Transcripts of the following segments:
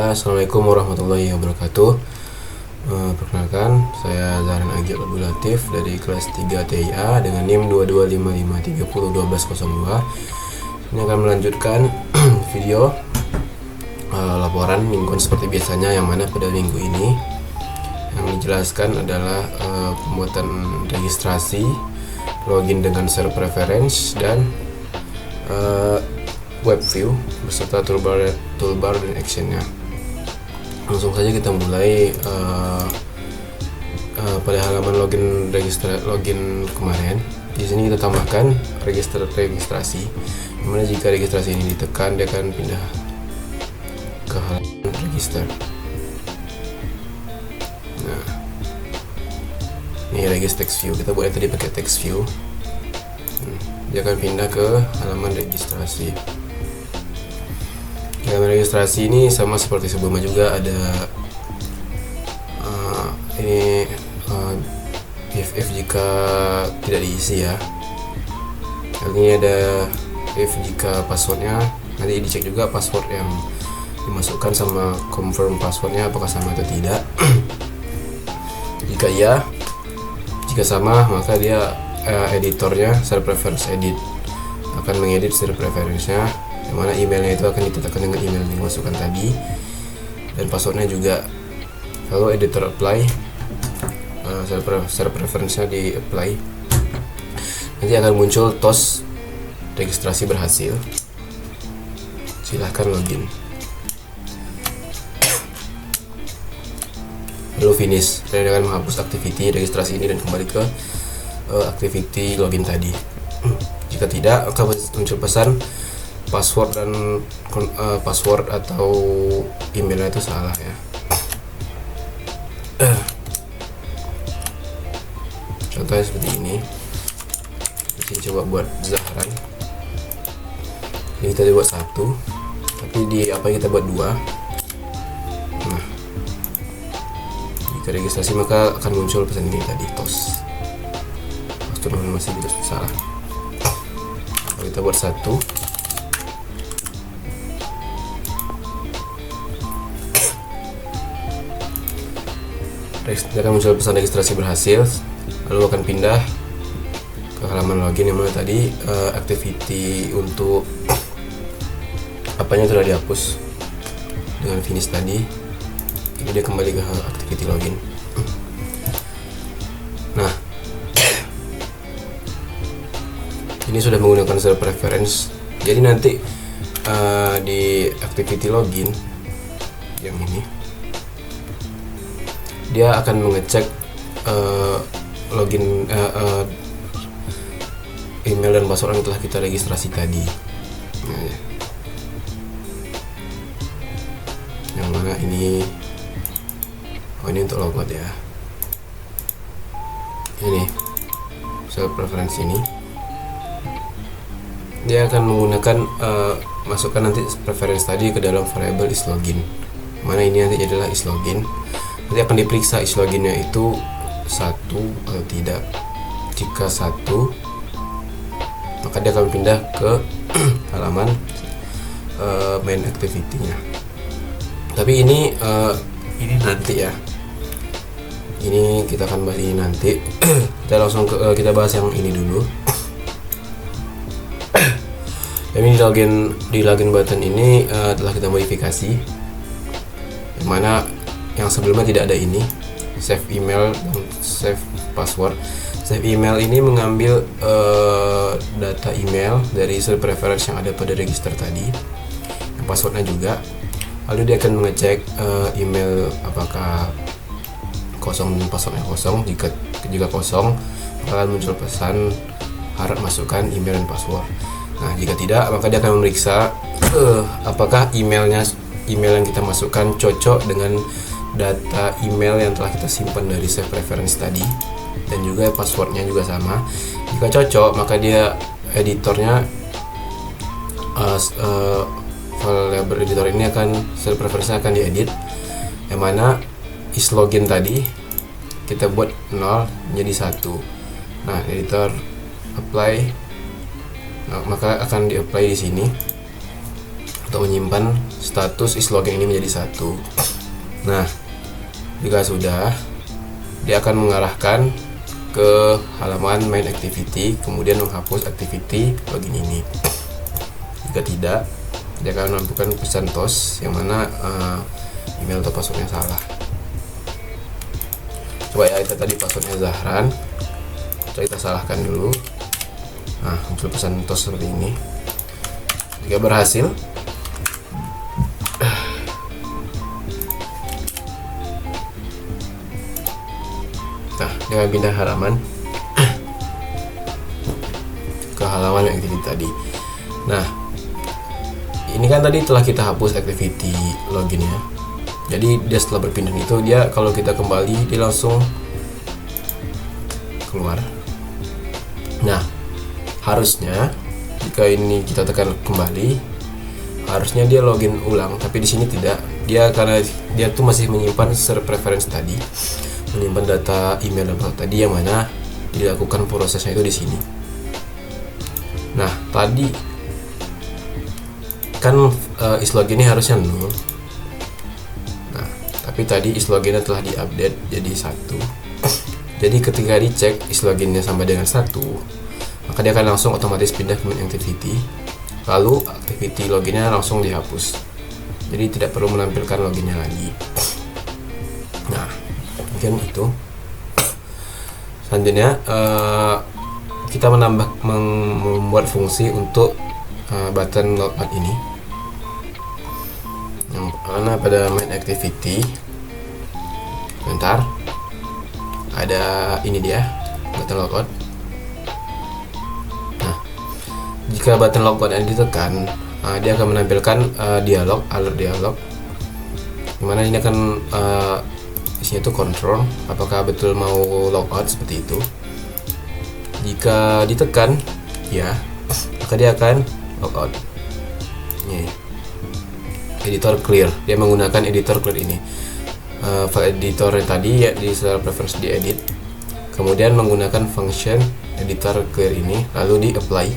Assalamualaikum warahmatullahi wabarakatuh. Perkenalkan, saya Zahran Agi Abdul Latif dari kelas 3 TIA dengan NIM 2255301202. Ini akan melanjutkan video laporan mingguan seperti biasanya, yang mana pada minggu ini yang dijelaskan adalah pembuatan registrasi, login dengan share preference, dan web view beserta toolbar dan actionnya. Langsung saja kita mulai pada halaman login kemarin. Di sini kita tambahkan registrasi. Dimana jika registrasi ini ditekan, dia akan pindah ke halaman register. Nah, ini register text view. Kita buat tadi pakai text view. Dia akan pindah ke halaman registrasi. Halaman registrasi ini sama seperti sebelumnya juga, ada if jika tidak diisi ya. Ini ada if jika passwordnya, nanti dicek juga password yang dimasukkan sama confirm passwordnya apakah sama atau tidak. Jika iya, jika sama, maka dia editornya share preference edit akan mengedit share preference-nya, yang mana emailnya itu akan ditetapkan dengan email yang dimasukkan tadi, dan passwordnya juga. Lalu editor apply, share preference-nya di apply, nanti akan muncul TOS registrasi berhasil, silahkan login. Lalu finish, saya akan menghapus activity registrasi ini dan kembali ke activity login tadi. Jika tidak, akan muncul pesan password dan password atau emailnya itu salah ya. Contohnya seperti ini. Kita coba buat Zahran. Ini kita buat satu, tapi di apa kita buat dua. Nah, jika registrasi maka akan muncul pesan ini tadi, TOS. Masih terus salah. Kalau kita buat satu, akan muncul pesan registrasi berhasil, lalu akan pindah ke halaman login, yang mana tadi activity untuk apanya sudah dihapus dengan finish tadi, jadi dia kembali ke activity login. Nah, ini sudah menggunakan share preference. Jadi nanti di activity login yang ini, dia akan mengecek login email dan password yang telah kita registrasi tadi. Nah, yang mana ini? Oh, ini untuk logout ya. Ini share preference ini. Dia akan menggunakan masukkan nanti preference tadi ke dalam variable isLogin, mana ini nanti adalah isLogin. Nanti akan diperiksa isLoginnya itu satu atau tidak. Jika satu, maka dia akan pindah ke halaman main activity-nya. Tapi ini nanti ya. Ini kita akan bahas ini nanti. Kita langsung kita bahas yang ini dulu. Ini di login button ini telah kita modifikasi, yang mana yang sebelumnya tidak ada ini, save email dan save password. Save email ini mengambil data email dari share preference yang ada pada register tadi, yang passwordnya juga. Lalu dia akan mengecek email apakah kosong dan passwordnya kosong. Jika kosong, akan muncul pesan harap masukkan email dan password. Nah, jika tidak, maka dia akan memeriksa apakah email yang kita masukkan cocok dengan data email yang telah kita simpan dari save preference tadi, dan juga passwordnya juga sama. Jika cocok, maka dia editornya variable editor ini share preference akan diedit, yang mana isLogin tadi kita buat 0 menjadi 1. Nah, editor apply, maka akan di-apply di sini untuk menyimpan status is login ini menjadi 1. Nah, jika sudah, dia akan mengarahkan ke halaman main activity, kemudian menghapus activity login ini. Jika tidak, dia akan menentukan pesan TOS yang mana email atau passwordnya salah. Coba ya, kita tadi passwordnya Zahran, coba kita salahkan dulu. Nah, muncul pesan TOS seperti ini. Jika berhasil, nah, dia akan pindah halaman ke halaman activity tadi. Nah, ini kan tadi telah kita hapus activity login ya. Jadi dia setelah berpindah itu, dia kalau kita kembali dia langsung keluar. Nah, harusnya jika ini kita tekan kembali, harusnya dia login ulang, tapi di sini tidak. Dia karena dia tuh masih menyimpan server preference tadi, menyimpan data email dan password tadi yang mana dilakukan prosesnya itu di sini. Nah, tadi kan islogin ini harusnya 0. Nah, tapi tadi isloginnya telah diupdate jadi 1. Jadi ketika dicek isloginnya sama dengan 1, maka dia akan langsung otomatis pindah ke main activity, lalu activity loginnya langsung dihapus. Jadi tidak perlu menampilkan loginnya lagi. Nah, mungkin itu. Selanjutnya kita membuat fungsi untuk button logout ini, yang mana pada main activity bentar ada ini dia button logout. Nah, jika button logout yang ditekan, dia akan menampilkan alert dialog, dimana ini akan isinya itu control apakah betul mau logout seperti itu. Jika ditekan ya, maka dia akan logout. Ini editor clear, dia menggunakan editor clear ini. File editor yang tadi ya di server preference diedit, kemudian menggunakan function editor clear ini, lalu di apply,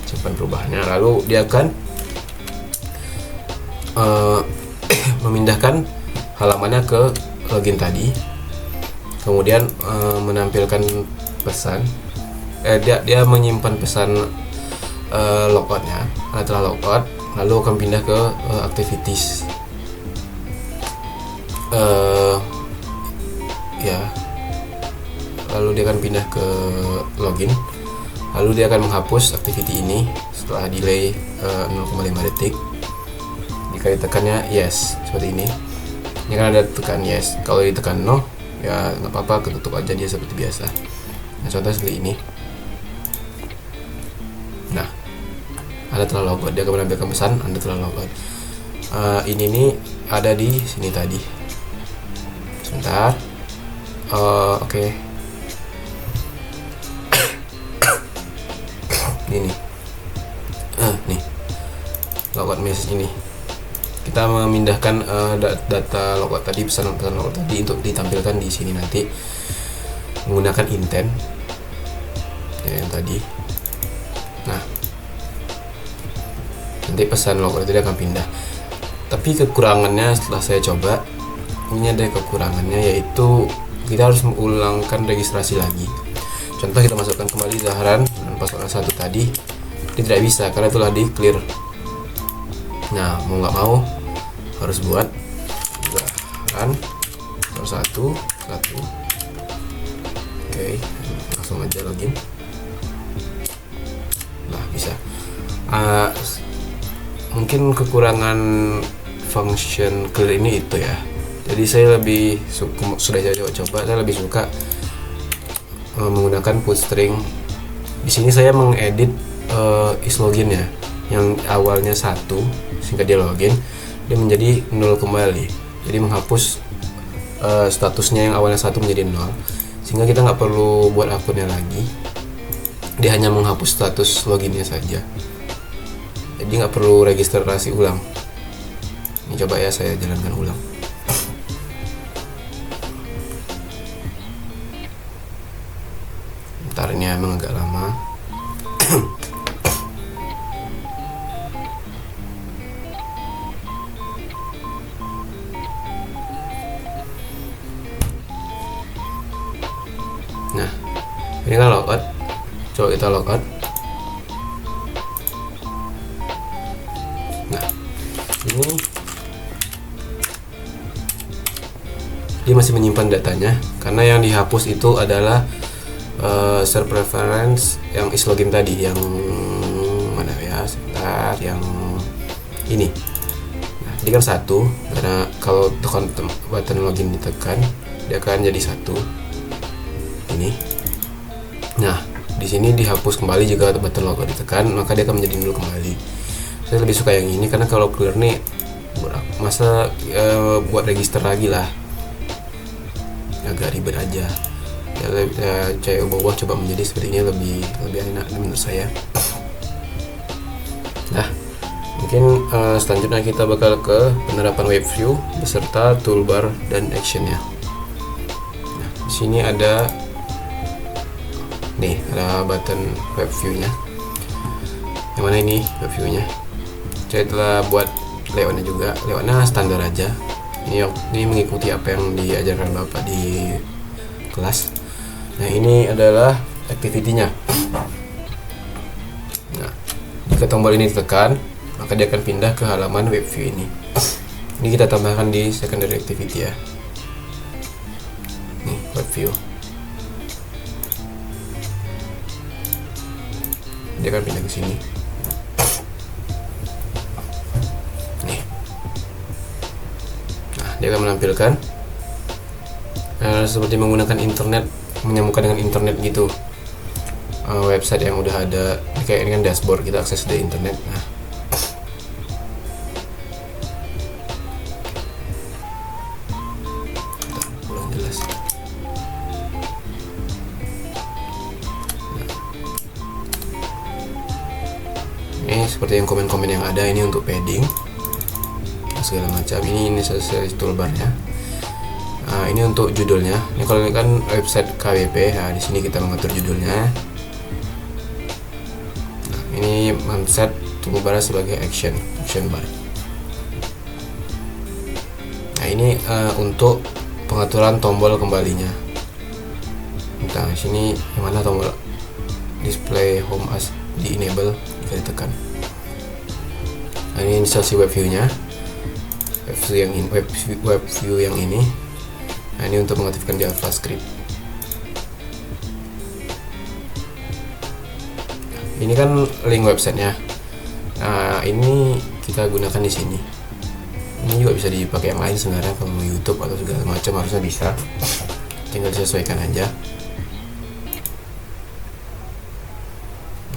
simpan perubahannya, lalu dia akan memindahkan halamannya ke login tadi, kemudian menampilkan pesan, dia menyimpan pesan logoutnya, setelah logout lalu akan pindah ke activities. Ya, lalu dia akan pindah ke login, lalu dia akan menghapus activity ini setelah delay 0,5 detik. Jika ditekannya yes seperti ini kan ada tekan yes. Kalau ditekan no, ya nggak apa-apa, ketutup aja dia seperti biasa. Nah, contoh seperti ini. Nah, Anda telah logout, dia akan menampilkan pesan Anda telah logout. Ini nih ada di sini tadi. Sebentar. Oke. Ini nih logout message ini. Kita memindahkan data logout tadi, pesan-pesan logout tadi untuk ditampilkan di sini nanti menggunakan intent ya, yang tadi. Nah, nanti pesan logout itu dia akan pindah. Tapi kekurangannya setelah saya coba, ini ada kekurangannya, yaitu kita harus mengulangkan registrasi lagi. Contoh, kita masukkan kembali Zahran dan password 1 tadi, dia tidak bisa karena telah di clear. Nah, mau nggak mau harus buat Zahran password 1. Oke, langsung aja login. Nah, bisa. Mungkin kekurangan function clear ini itu ya. Jadi saya lebih suka, sudah saya coba, saya lebih suka menggunakan put string. Di sini saya mengedit isLogin ya, yang awalnya 1 sehingga dia login, dia menjadi 0 kembali. Jadi menghapus statusnya yang awalnya 1 menjadi 0, sehingga kita nggak perlu buat akunnya lagi. Dia hanya menghapus status loginnya saja. Jadi nggak perlu registrasi ulang. Ini coba ya, saya jalankan ulang. Bentar, ini emang agak lama. Ini kan logout, coba kita logout. Nah, ini dia masih menyimpan datanya karena yang dihapus itu adalah share preference yang is login tadi, yang mana ya, sebentar, yang ini. Nah, ini kan satu, karena kalau tekan button login ditekan dia akan jadi satu ini. Nah, di sini dihapus kembali jika button logo ditekan, maka dia akan menjadi nol kembali. Saya lebih suka yang ini karena kalau clear nih masa buat register lagi lah, agak ribet aja ya. Cek bawah coba menjadi seperti ini, lebih enak menurut saya. Nah, mungkin selanjutnya kita bakal ke penerapan web view beserta toolbar dan actionnya. Nah, di sini ada button web view-nya. Yang mana ini web view-nya? Saya telah buat layoutnya juga, layoutnya standar aja. Ini mengikuti apa yang diajarkan Bapak di kelas. Nah, ini adalah activity-nya. Nah, jika tombol ini ditekan, maka dia akan pindah ke halaman web view ini. Ini kita tambahkan di secondary activity ya. Nih, web view. Dia akan pindah ke sini. Nih. Nah, dia akan menampilkan seperti menggunakan internet, menyambungkan dengan internet gitu. Website yang udah ada, kayak ini kan dashboard, kita akses dari internet. Nah, kurang jelas. Ini seperti yang komen-komen yang ada, ini untuk padding segala macam. Ini selesai toolbarnya. Nah, ini untuk judulnya. Ini kalau ini kan website KWP. Nah, di sini kita mengatur judulnya. Nah, ini men-set toolbar sebagai action bar. Nah, ini untuk pengaturan tombol kembalinya. Nah, sini yang mana tombol display home as di enable jika ditekan. Nah, ini sesi web view-nya. Web view yang ini. Nah, ini untuk mengaktifkan JavaScript. Ini kan link websitenya. Nah, ini kita gunakan di sini. Ini juga bisa dipakai yang lain sebenarnya, kalau YouTube atau segala macam harusnya bisa. Tinggal disesuaikan aja.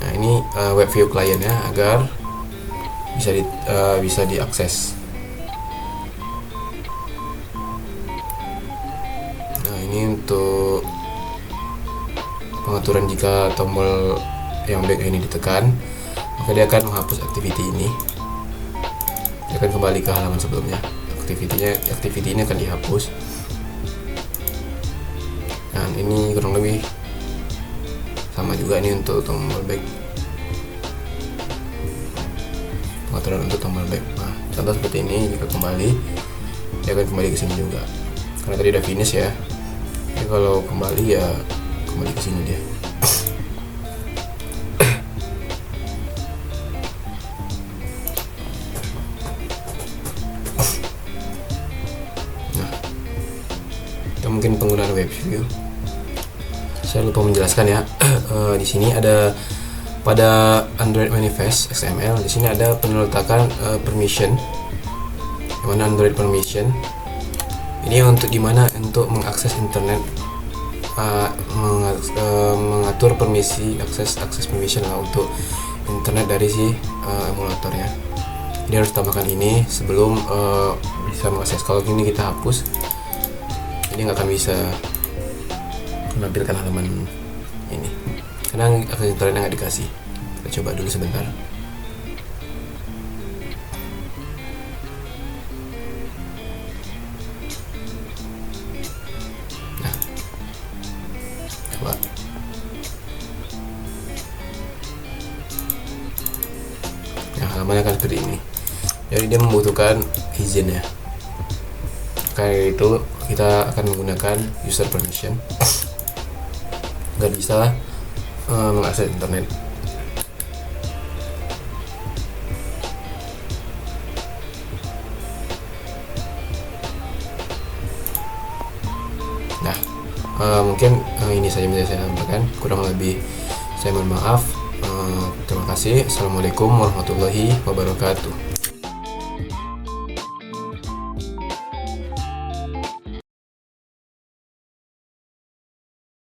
Nah, ini web view kliennya agar bisa diakses. Nah, ini untuk pengaturan jika tombol yang back ini ditekan, maka dia akan menghapus activity ini. Dia akan kembali ke halaman sebelumnya. Activity ini akan dihapus. Dan ini kurang lebih sama juga nih untuk tombol back. Pengaturan untuk tombol back. Nah, contoh seperti ini, jika kembali, dia akan kembali ke sini juga. Karena tadi udah finish ya. Jadi kalau kembali ya kembali ke sini dia. Nah, itu mungkin penggunaan web view. Saya lupa menjelaskan ya. Di sini ada pada Android Manifest XML. Di sini ada peneletakan permission. Yang mana Android permission ini untuk dimana untuk mengakses internet, mengatur permisi akses permission lah untuk internet dari si emulatornya. Dia harus tambahkan ini sebelum bisa mengakses. Kalau gini kita hapus, ini nggak akan bisa menampilkan halaman ini karena akses internetnya nggak dikasih. Kita coba dulu sebentar. Nah, coba. Nah, halamannya akan seperti ini. Jadi dia membutuhkan izin ya. Kayak itu kita akan menggunakan user permission. nggak bisa mengakses internet. Nah, mungkin ini saja yang bisa saya sampaikan. Kurang lebih saya mohon maaf. Terima kasih. Assalamualaikum warahmatullahi wabarakatuh.